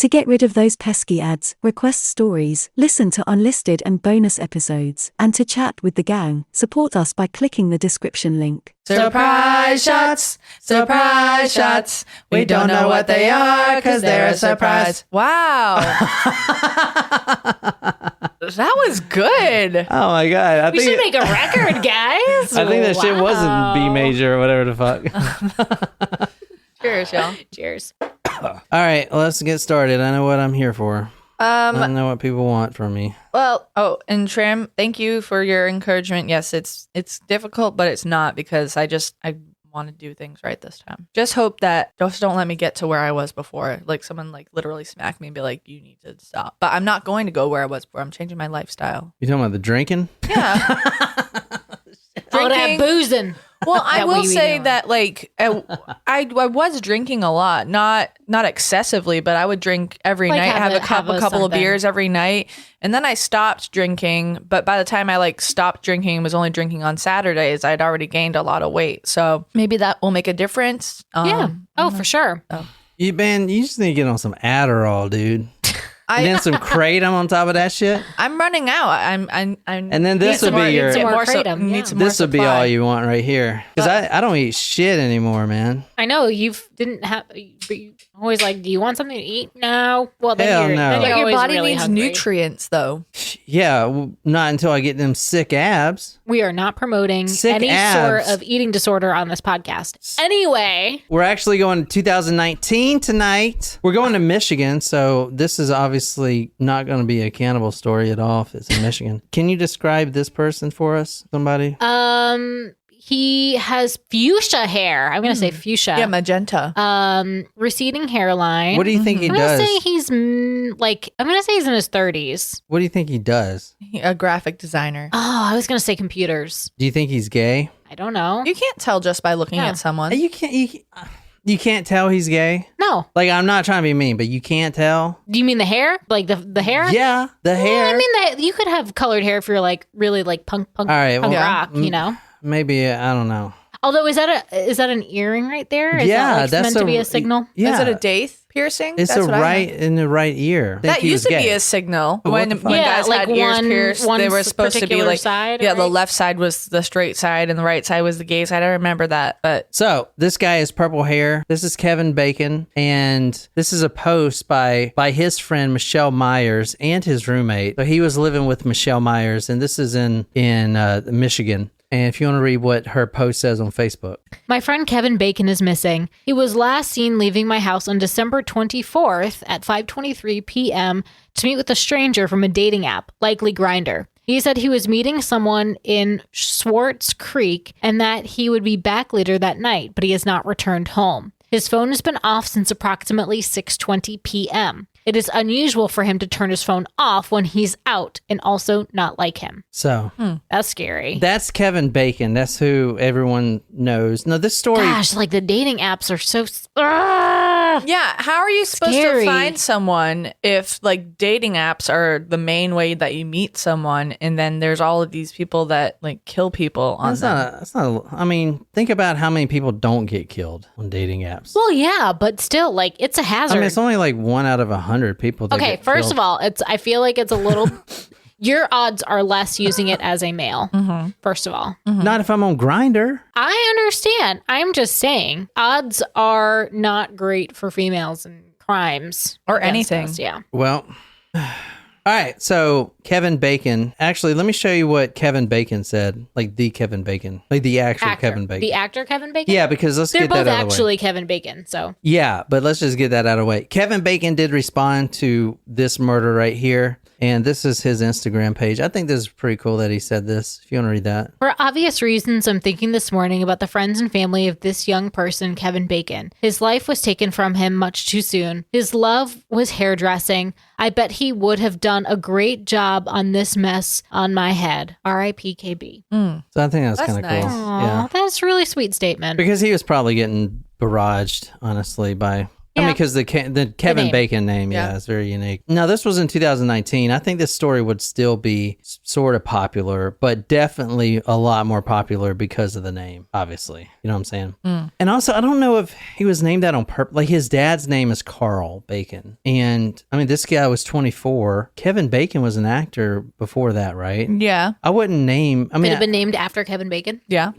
To get rid of those pesky ads, request stories, listen to unlisted and bonus episodes, and to chat with the gang, support us by clicking the description link. Surprise shots, surprise shots. We don't know what they are because they're a surprise. Wow. That was good. Oh my God. We should make a record, guys. I think that shit wasn't B major or whatever the fuck. Cheers, y'all. Cheers. All right, let's get started. I know what I'm here for. I know what people want from me. Well, and Trim, thank you for your encouragement. Yes, it's difficult, but it's not because I want to do things right this time. Just hope that don't let me get to where I was before. Like someone like literally smack me and be like, you need to stop. But I'm not going to go where I was before. I'm changing my lifestyle. You talking about the drinking? Yeah. All that boozing. Well, I will say that like I was drinking a lot, not excessively, but I would drink every night, have a couple of beers every night, and then I stopped drinking. But by the time I like stopped drinking and was only drinking on Saturdays, I'd already gained a lot of weight. So maybe that will make a difference. Yeah. For sure. You just need to get on some Adderall, dude. And then some kratom on top of that shit. I'm running out. I'm and then this would be your. This would be all you want right here. Because I don't eat shit anymore, man. I know you always like, do you want something to eat? No. Well, then Hell no. Then your body really needs hungry. Nutrients, though. Yeah, not until I get them sick abs. We are not promoting Sick any abs. sort of eating disorder on this podcast. Anyway, We're actually going to 2019 tonight. We're going to Michigan, so this is obviously not going to be a cannibal story at all if it's in Michigan. Can you describe this person for us, somebody? he has fuchsia hair. I'm going to say fuchsia. Yeah, magenta. Receding hairline. What do you think he I'm does? going to say he's I'm going to say he's in his 30s. What do you think he does? A graphic designer. Oh, I was going to say computers. Do you think he's gay? I don't know. You can't tell just by looking at someone. You can't tell he's gay? No. Like, I'm not trying to be mean, but you can't tell? Do you mean the hair? Like the hair? Yeah, the hair. I mean, you could have colored hair if you're like really like punk All right, rock, you know? Maybe, I don't know. Although, is that an earring right there? Is that that's meant to be a signal? Yeah. Is it a daith piercing? It's in the right ear. That used to be a signal when guys had ears pierced. They were supposed to be like side, the left side was the straight side and the right side was the gay side. I remember that. But so this guy has purple hair. This is Kevin Bacon, and this is a post by his friend Michelle Myers and his roommate. So he was living with Michelle Myers, and this is in Michigan. And if you want to read what her post says on Facebook. My friend Kevin Bacon is missing. He was last seen leaving my house on December 24th at 5:23 p.m. to meet with a stranger from a dating app, likely GrindR. He said he was meeting someone in Swartz Creek and that he would be back later that night, but he has not returned home. His phone has been off since approximately 6:20 p.m. It is unusual for him to turn his phone off when he's out and also not like him. So that's scary. That's Kevin Bacon. That's who everyone knows. No, this story. Gosh, like the dating apps are so. Yeah, how are you supposed to find someone if like dating apps are the main way that you meet someone, and then there's all of these people that like kill people on them? I mean, think about how many people don't get killed on dating apps. Well, yeah, but still, like it's a hazard. I mean, it's only like 1 out of 100 people. That okay, get first killed. of all, I feel like it's a little. Your odds are less using it as a male. First of all, not if I'm on GrindR. I understand. I'm just saying, odds are not great for females in crimes or anything. Us, yeah. Well. All right, so Kevin Bacon. Actually, let me show you what Kevin Bacon said. Like the Kevin Bacon. Like the actual Kevin Bacon. The actor Kevin Bacon? Yeah, because They're get that out of the way. both actually Kevin Bacon, so. Yeah, but let's just get that out of the way. Kevin Bacon did respond to this murder right here. And this is his Instagram page. I think this is pretty cool that he said this. If you want to read that. For obvious reasons, I'm thinking this morning about the friends and family of this young person, Kevin Bacon. His life was taken from him much too soon. His love was hairdressing. I bet he would have done a great job on this mess on my head. R.I.P. KB. So I think that's kind of nice. cool. Aww, Yeah. that's a really sweet statement. Because he was probably getting barraged, honestly, by I mean, because the Kevin Bacon name, is very unique. Now, this was in 2019. I think this story would still be sort of popular, but definitely a lot more popular because of the name, obviously. You know what I'm saying? And also, I don't know if he was named that on purpose. Like, his dad's name is Carl Bacon. And, I mean, this guy was 24. Kevin Bacon was an actor before that, right? Yeah. I wouldn't name... I mean, Could have been named after Kevin Bacon? Yeah.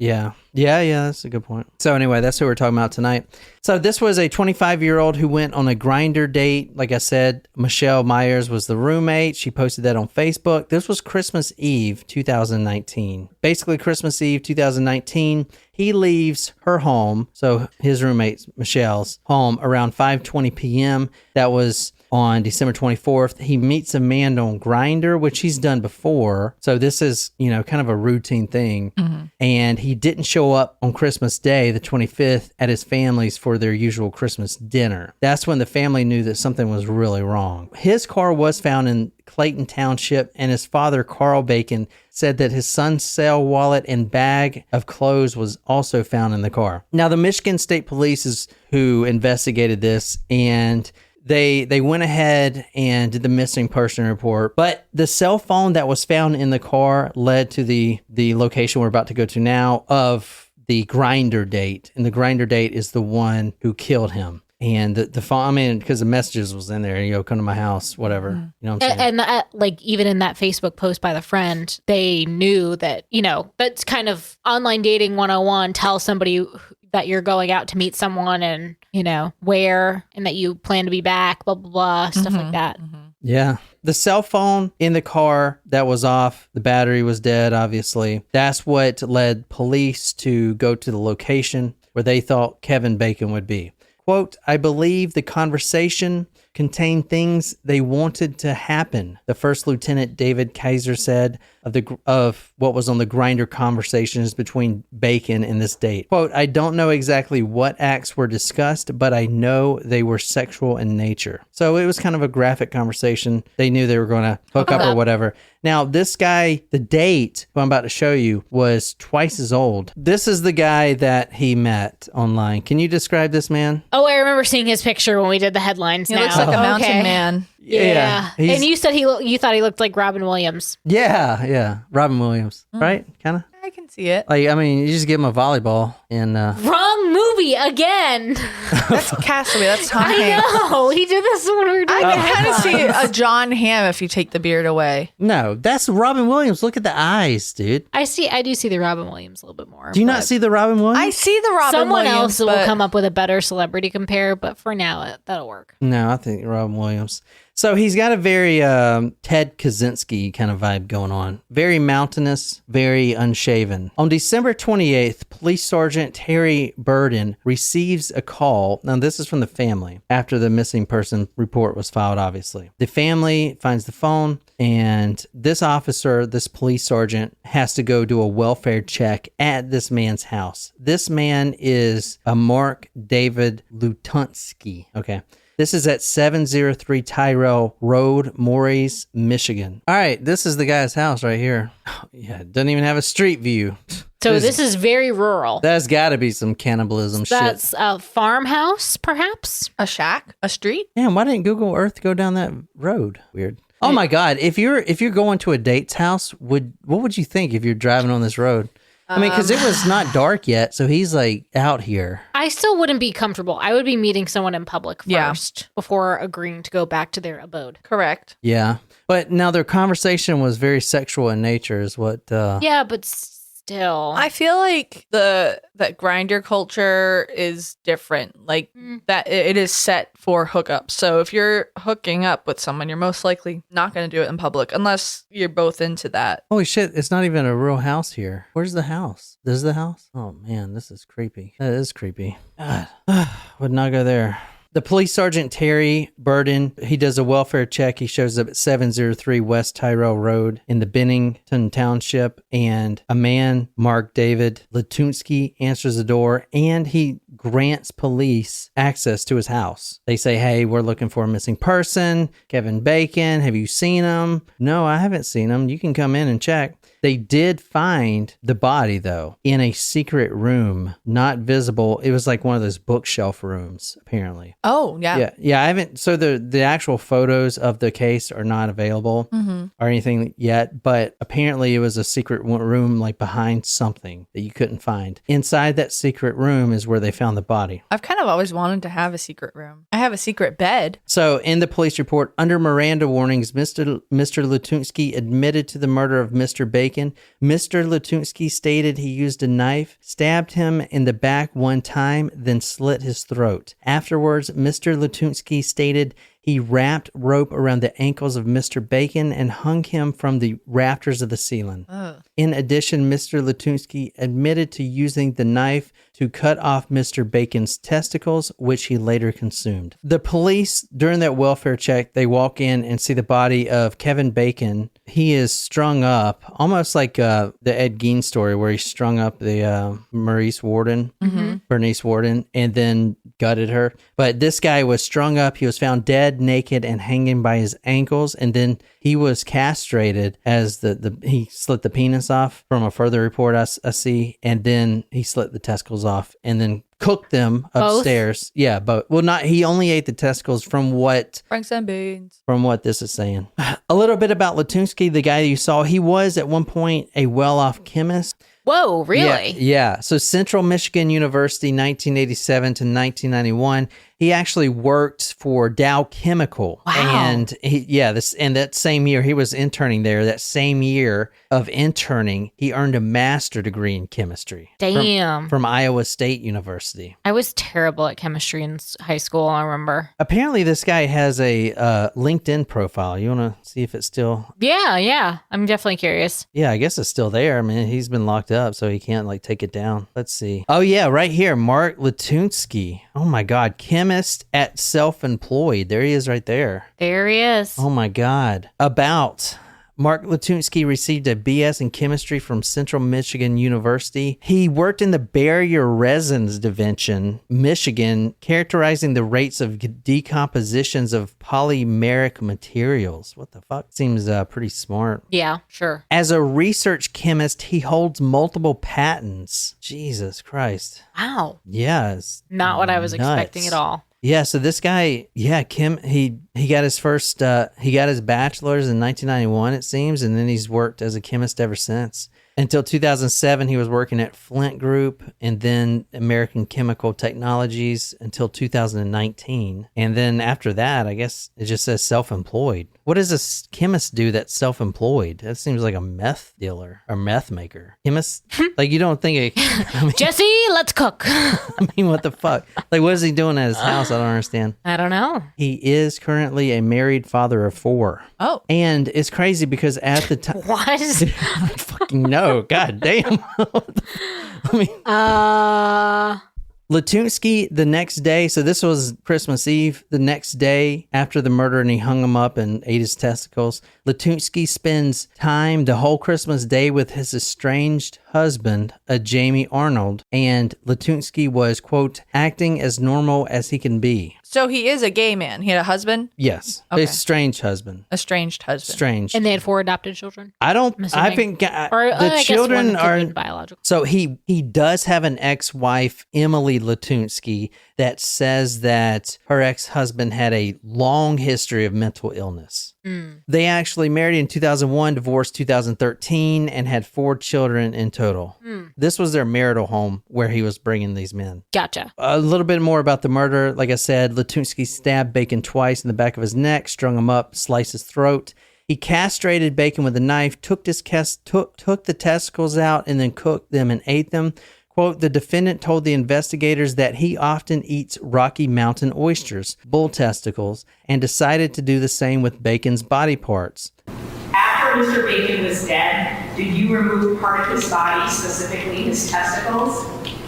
Yeah, that's a good point. So anyway, that's who we're talking about tonight. So this was a 25-year-old who went on a GrindR date. Like I said, Michelle Myers was the roommate. She posted that on Facebook. This was Christmas Eve, 2019. Basically, Christmas Eve, 2019. He leaves her home, so his roommate, Michelle's home, around 5:20 p.m. That was on December 24th. He meets a man on GrindR, which he's done before. So this is, kind of a routine thing. And he didn't show up on Christmas Day, the 25th, at his family's for their usual Christmas dinner. That's when the family knew that something was really wrong. His car was found in Clayton Township, and his father, Carl Bacon, said that his son's cell wallet and bag of clothes was also found in the car. Now, the Michigan State Police is who investigated this, and they went ahead and did the missing person report, but the cell phone that was found in the car led to the location we're about to go to now of the GrindR date, and the GrindR date is the one who killed him. And the phone, I mean, because the messages was in there, come to my house, whatever. You know what I'm saying? And like, even in that Facebook post by the friend, they knew that, that's kind of online dating 101. Tell somebody that you're going out to meet someone and, where, and that you plan to be back, blah, blah, blah, stuff like that. Yeah. The cell phone in the car that was off, the battery was dead, obviously. That's what led police to go to the location where they thought Kevin Bacon would be. Quote, I believe the conversation contained things they wanted to happen, the First Lieutenant David Kaiser said of what was on the GrindR conversations between Bacon and this date. Quote, I don't know exactly what acts were discussed, but I know they were sexual in nature. So it was kind of a graphic conversation. They knew they were going to hook up or whatever. Now, this guy, the date, who I'm about to show you, was twice as old. This is the guy that he met online. Can you describe this man? Oh, I remember seeing his picture when we did the headlines. He looks like a mountain man. Yeah. And you said you thought he looked like Robin Williams. Yeah. Robin Williams, right? Kind of. I can see it. Like, I mean, you just give him a volleyball and... Wrong movie again. That's Castaway. That's Tom Hanks. I know. He did this when we were doing I can kind of see a John Hamm if you take the beard away. No, that's Robin Williams. Look at the eyes, dude. I do see the Robin Williams a little bit more. Do you not see the Robin Williams? I see the Robin Someone Williams. Someone else will come up with a better celebrity compare, but for now, that'll work. No, I think Robin Williams. So he's got a very Ted Kaczynski kind of vibe going on. Very mountainous, very unshaven. On December 28th, Police Sergeant Terry Burden receives a call. Now, this is from the family after the missing person report was filed, obviously. The family finds the phone, and this officer, this police sergeant, has to go do a welfare check at this man's house. This man is a Mark David Latunski. Okay. This is at 703 Tyrell Road, Maurice, Michigan. All right, this is the guy's house right here. Oh, yeah, it doesn't even have a street view. So this is very rural. There's got to be some cannibalism shit. That's a farmhouse, perhaps? A shack? A street? Damn, why didn't Google Earth go down that road? Weird. Oh my God, if you're going to a date's house, what would you think if you're driving on this road? I mean, because it was not dark yet, so he's like out here. I still wouldn't be comfortable. I would be meeting someone in public first before agreeing to go back to their abode. Correct. Yeah. But now their conversation was very sexual in nature is what... Yeah, but still. I feel like that GrindR culture is different. Like that it is set for hookups. So if you're hooking up with someone, you're most likely not going to do it in public unless you're both into that. Holy shit, it's not even a real house here. Where's the house? This is the house? Oh man, this is creepy. That is creepy. God, would not go there. The police sergeant, Terry Burden, he does a welfare check. He shows up at 703 West Tyrell Road in the Bennington Township, and a man, Mark David Latunski, answers the door, and he grants police access to his house. They say, hey, we're looking for a missing person. Kevin Bacon, have you seen him? No, I haven't seen him. You can come in and check. They did find the body, though, in a secret room, not visible. It was like one of those bookshelf rooms, apparently. Oh, yeah. Yeah. I haven't. So the actual photos of the case are not available or anything yet, but apparently it was a secret room like behind something that you couldn't find. Inside that secret room is where they found the body. I've kind of always wanted to have a secret room. I have a secret bed. So in the police report, under Miranda warnings, Mr. Latunski admitted to the murder of Mr. Bacon. Mr. Latunski stated he used a knife, stabbed him in the back one time, then slit his throat. Afterwards, Mr. Latunski stated he wrapped rope around the ankles of Mr. Bacon and hung him from the rafters of the ceiling. In addition, Mr. Latunski admitted to using the knife to cut off Mr. Bacon's testicles, which he later consumed. The police, during that welfare check, they walk in and see the body of Kevin Bacon. He is strung up, almost like the Ed Gein story where he strung up the Bernice Warden, and then gutted her. But this guy was strung up. He was found dead, naked, and hanging by his ankles. And then he was castrated as he slit the penis off from a further report I see. And then he slit the testicles off and then cooked them upstairs. Both? Yeah, but he only ate the testicles from what Franks and beans. From what this is saying. A little bit about Latunski, the guy you saw. He was at one point a well-off chemist. Whoa, really? Yeah. So Central Michigan University, 1987 to 1991. He actually worked for Dow Chemical. Wow. And that same year he was interning there. That same year of interning, he earned a master's degree in chemistry. Damn. From Iowa State University. I was terrible at chemistry in high school, I remember. Apparently this guy has a LinkedIn profile. You want to see if it's still... Yeah. I'm definitely curious. Yeah, I guess it's still there. I mean, he's been locked up, so he can't take it down. Let's see. Oh yeah, right here, Mark Latunski. Oh my God, chemist at Self-Employed. There he is right there. There he is. Oh my God. About... Mark Latunski received a BS in chemistry from Central Michigan University. He worked in the barrier resins division, Michigan, characterizing the rates of decompositions of polymeric materials. What the fuck? Seems pretty smart. Yeah, sure. As a research chemist, he holds multiple patents. Jesus Christ. Wow. Yeah. It's not what I was nuts. expecting at all. Yeah, so this guy, Kim, he got his first, he got his bachelor's in 1991, it seems, and then he's worked as a chemist ever since. Until 2007, he was working at Flint Group and then American Chemical Technologies until 2019. And then after that, I guess it just says self-employed. What does a chemist do that's self-employed? That seems like a meth dealer or meth maker. Chemist? You don't think Jesse, let's cook. I mean, what the fuck? What is he doing at his house? I don't understand. I don't know. He is currently a married father of 4. Oh. And it's crazy because at the time... What? I don't fucking know. God damn. Latunski, the next day, so this was Christmas Eve, the next day after the murder, and he hung him up and ate his testicles. Latunski spends time the whole Christmas day with his estranged husband, Jamie Arnold, and Latunski was, quote, acting as normal as he can be. So he is a gay man. He had a husband? Yes. Okay. Estranged husband. Estranged husband. Estranged. And they had 4 adopted children? I think the children are biological. So he does have an ex-wife, Emily Latunski, that says that her ex-husband had a long history of mental illness. They actually married in 2001, divorced 2013, and had 4 children in total. This was their marital home where he was bringing these men. Gotcha. A little bit more about the murder. Like I said, Latunski stabbed Bacon twice in the back of his neck, strung him up, sliced his throat. He castrated Bacon with a knife, took the testicles out, and then cooked them and ate them. Quote, the defendant told the investigators that he often eats Rocky Mountain oysters, bull testicles, and decided to do the same with Bacon's body parts. After Mr. Bacon was dead, did you remove part of his body, specifically his testicles?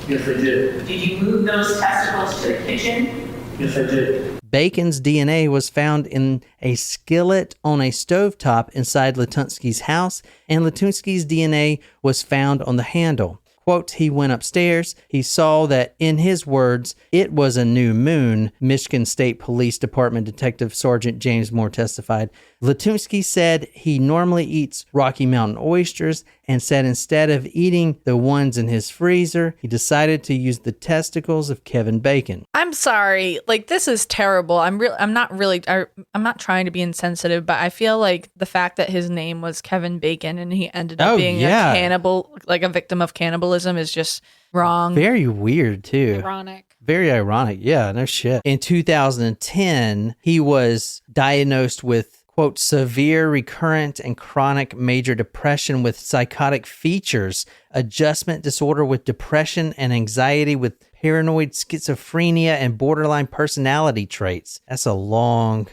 Yes, I did. Did you move those testicles to the kitchen? Yes, I did. Bacon's DNA was found in a skillet on a stovetop inside Latunski's house, and Latunski's DNA was found on the handle. Quote, he went upstairs. He saw that, in his words, it was a new moon, Michigan State Police Department Detective Sergeant James Moore testified. Latunski said he normally eats Rocky Mountain oysters and said instead of eating the ones in his freezer, he decided to use the testicles of Kevin Bacon. I'm sorry. Like, this is terrible. I'm not trying to be insensitive, but I feel like the fact that his name was Kevin Bacon and he ended up being a cannibal, like a victim of cannibalism, is just wrong. Very weird, too. Ironic. Very ironic. Yeah, no shit. In 2010, he was diagnosed with, quote, severe recurrent and chronic major depression with psychotic features, adjustment disorder with depression and anxiety with paranoid schizophrenia and borderline personality traits. That's a long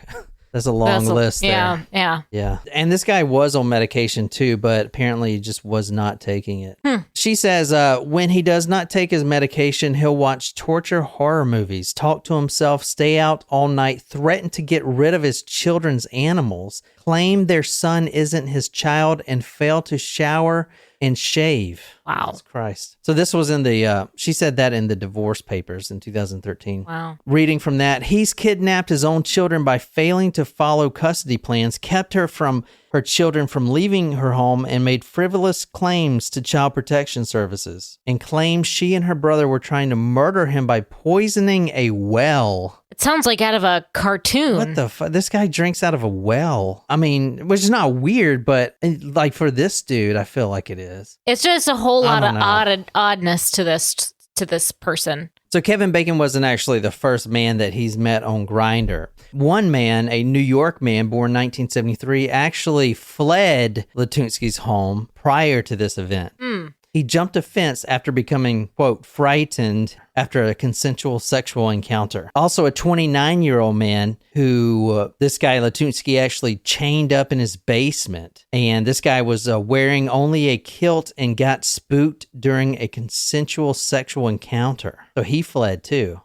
list there. Yeah. And this guy was on medication too, but apparently he just was not taking it. She says when he does not take his medication, he'll watch torture horror movies, talk to himself, stay out all night, threaten to get rid of his children's animals, claim their son isn't his child, and fail to shower and shave. Wow. Jesus Christ. So this was in the, she said that in the divorce papers in 2013. Wow. Reading from that, he's kidnapped his own children by failing to follow custody plans, kept her children from leaving her home, and made frivolous claims to child protection services, and claimed she and her brother were trying to murder him by poisoning a well. It sounds like out of a cartoon. What the fuck? This guy drinks out of a well. I mean, which is not weird, but like for this dude, I feel like it is. It's just a whole lot of oddness to this person. So Kevin Bacon wasn't actually the first man that he's met on GrindR. One man, a New York man born 1973, actually fled Latunski's home prior to this event. He jumped a fence after becoming, quote, frightened after a consensual sexual encounter. Also, a 29-year-old man who this guy Latunski actually chained up in his basement. And this guy was wearing only a kilt and got spooked during a consensual sexual encounter. So he fled too.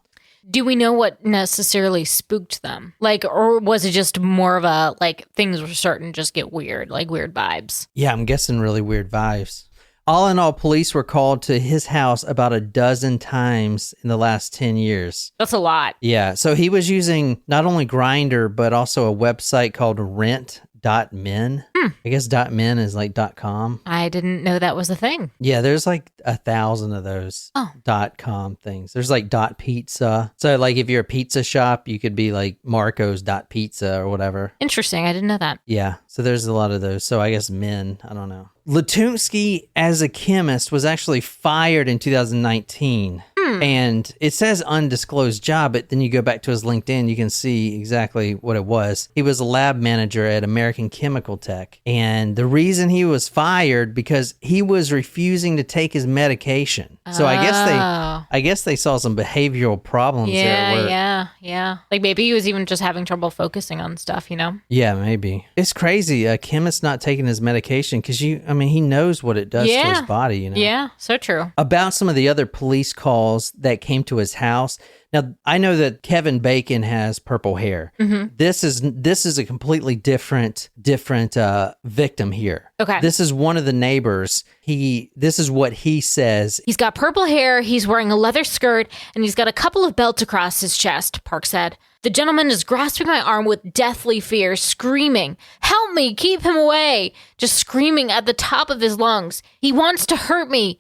Do we know what necessarily spooked them? Like, or was it just more of a, like, things were starting to just get weird, like weird vibes? Yeah, I'm guessing really weird vibes. All in all, police were called to his house about a dozen times in the last 10 years. That's a lot. Yeah, so he was using not only GrindR, but also a website called rent.men. I guess .men is like .com. I didn't know that was a thing. Yeah, there's like 1,000 of those .com things. There's like .pizza. So like if you're a pizza shop, you could be like Marcos.pizza or whatever. Interesting. I didn't know that. Yeah, so there's a lot of those. So I guess men, I don't know. Latunski, as a chemist, was actually fired in 2019. And it says undisclosed job, but then you go back to his LinkedIn, you can see exactly what it was. He was a lab manager at American Chemical Tech. And the reason he was fired because he was refusing to take his medication. So I guess they saw some behavioral problems there at work. Yeah. Like maybe he was even just having trouble focusing on stuff, you know? Yeah, maybe. It's crazy. A chemist not taking his medication because he knows what it does to his body, you know? Yeah, so true. About some of the other police calls that came to his house. Now, I know that Kevin Bacon has purple hair. This is a completely different victim here. Okay. This is one of the neighbors. This is what he says. He's got purple hair, he's wearing a leather skirt, and he's got a couple of belts across his chest, Park said. The gentleman is grasping my arm with deathly fear, screaming, "Help me, keep him away!" Just screaming at the top of his lungs. He wants to hurt me,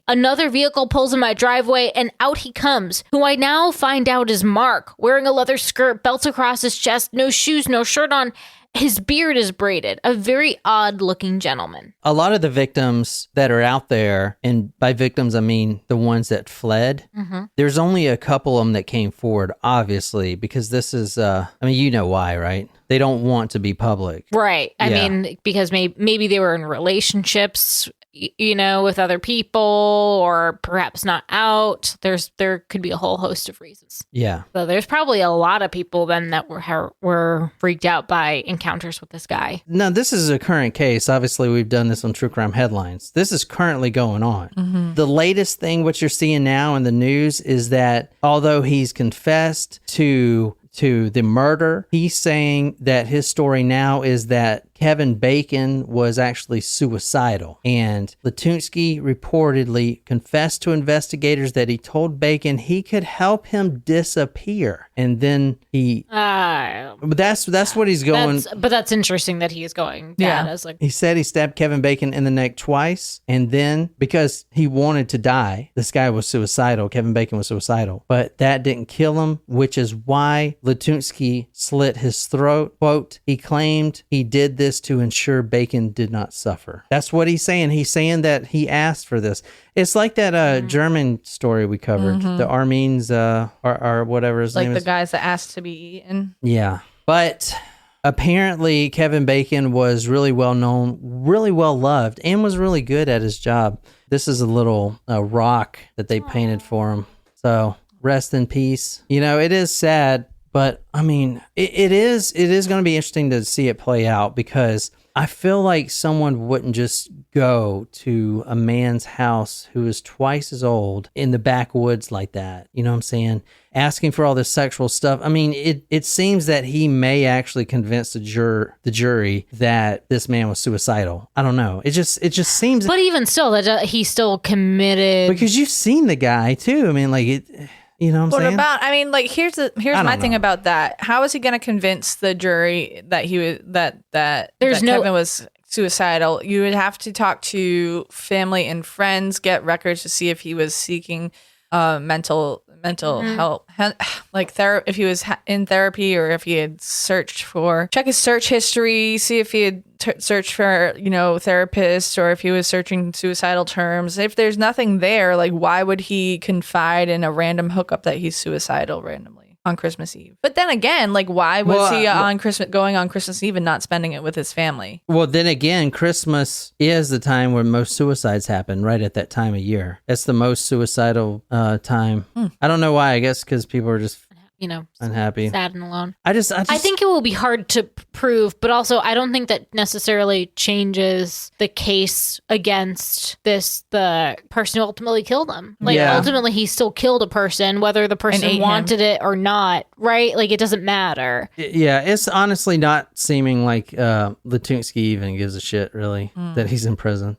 Another vehicle pulls in my driveway, and out he comes, who I now find out is Mark, wearing a leather skirt, belts across his chest, no shoes, no shirt on. His beard is braided, a very odd-looking gentleman. A lot of the victims that are out there, and by victims I mean the ones that fled, there's only a couple of them that came forward, obviously, because this is, you know why, right? They don't want to be public. Right. I mean, because maybe they were in relationships, you know, with other people, or perhaps not out. There could be a whole host of reasons. Yeah. So there's probably a lot of people then that were freaked out by encounters with this guy. No, this is a current case. Obviously, we've done this on True Crime Headlines. This is currently going on. The latest thing, what you're seeing now in the news, is that although he's confessed to the murder, he's saying that his story now is that Kevin Bacon was actually suicidal. And Latunski reportedly confessed to investigators that he told Bacon he could help him disappear. And then he... but that's what he's going... But that's interesting that he is going bad as like... He said he stabbed Kevin Bacon in the neck twice. And then, because he wanted to die, this guy was suicidal. Kevin Bacon was suicidal. But that didn't kill him, which is why Latunski slit his throat. Quote, he claimed he did this to ensure Bacon did not suffer. That's what he's saying. He's saying that he asked for this. It's like that German story we covered. The Armenes, or whatever his name is. Like the guys that asked to be eaten. Yeah. But apparently Kevin Bacon was really well known, really well loved, and was really good at his job. This is a little rock that they painted for him. So rest in peace. You know, it is sad, but I mean, it is going to be interesting to see it play out, because I feel like someone wouldn't just go to a man's house who is twice as old in the backwoods like that. You know what I'm saying? Asking for all this sexual stuff. I mean, it seems that he may actually convince the jury that this man was suicidal. I don't know. It just seems. But even still, that he still committed. Because you've seen the guy too. I mean, like it. You know what I'm saying? I mean, like here's my thing about that. How is he going to convince the jury that he was Kevin was suicidal? You would have to talk to family and friends, get records to see if he was seeking mental help, like if he was in therapy, or if he had check his search history, see if he had searched for therapists, or if he was searching suicidal terms. If there's nothing there, like why would he confide in a random hookup that he's suicidal randomly on Christmas Eve? But then again, like why was he going on Christmas Eve and not spending it with his family? Well, then again, Christmas is the time where most suicides happen, right at that time of year. That's the most suicidal time. I don't know why. I guess because people are just unhappy, sad and alone. I think it will be hard to prove, but also I don't think that necessarily changes the case against the person who ultimately killed him. Like ultimately he still killed a person, whether the person wanted it or not, right? Like it doesn't matter. Yeah, it's honestly not seeming like Latunski even gives a shit really that he's in prison.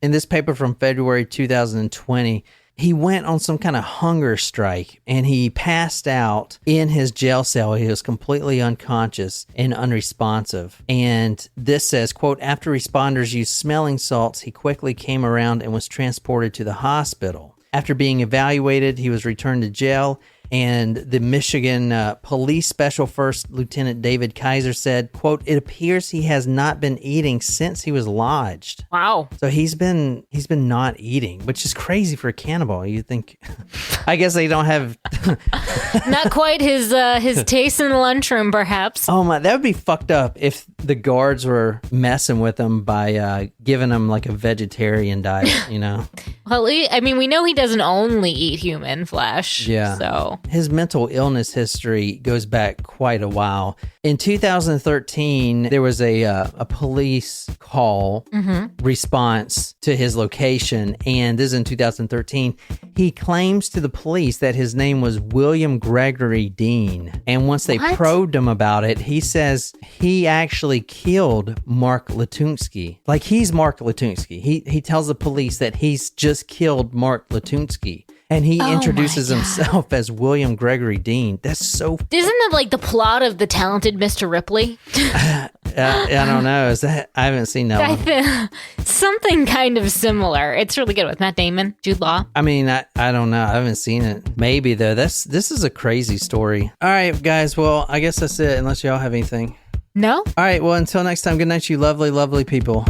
In this paper from February 2020, he went on some kind of hunger strike and he passed out in his jail cell. He was completely unconscious and unresponsive. And this says, quote, after responders used smelling salts, he quickly came around and was transported to the hospital. After being evaluated, he was returned to jail. And the Michigan Police Special First Lieutenant David Kaiser said, quote, it appears he has not been eating since he was lodged. Wow. So he's been not eating, which is crazy for a cannibal. You think, I guess they don't have. Not quite his taste in the lunchroom, perhaps. Oh my, that would be fucked up if the guards were messing with him by giving him like a vegetarian diet, Well, I mean, we know he doesn't only eat human flesh. Yeah. So his mental illness history goes back quite a while. In 2013, there was a police call response to his location, and this is in 2013. He claims to the police that his name was William Gregory Dean, and once they probed him about it, he says he actually killed Mark Latunski. Like he's Mark Latunski. He tells the police that he's just killed Mark Latunski. And he introduces himself as William Gregory Dean. That's so... Isn't that like the plot of The Talented Mr. Ripley? I don't know. Is that... I haven't seen that one. Something kind of similar. It's really good with Matt Damon, Jude Law. I mean, I don't know. I haven't seen it. Maybe, though. This is a crazy story. All right, guys. Well, I guess that's it, unless y'all have anything. No? All right. Well, until next time, good night, you lovely, lovely people.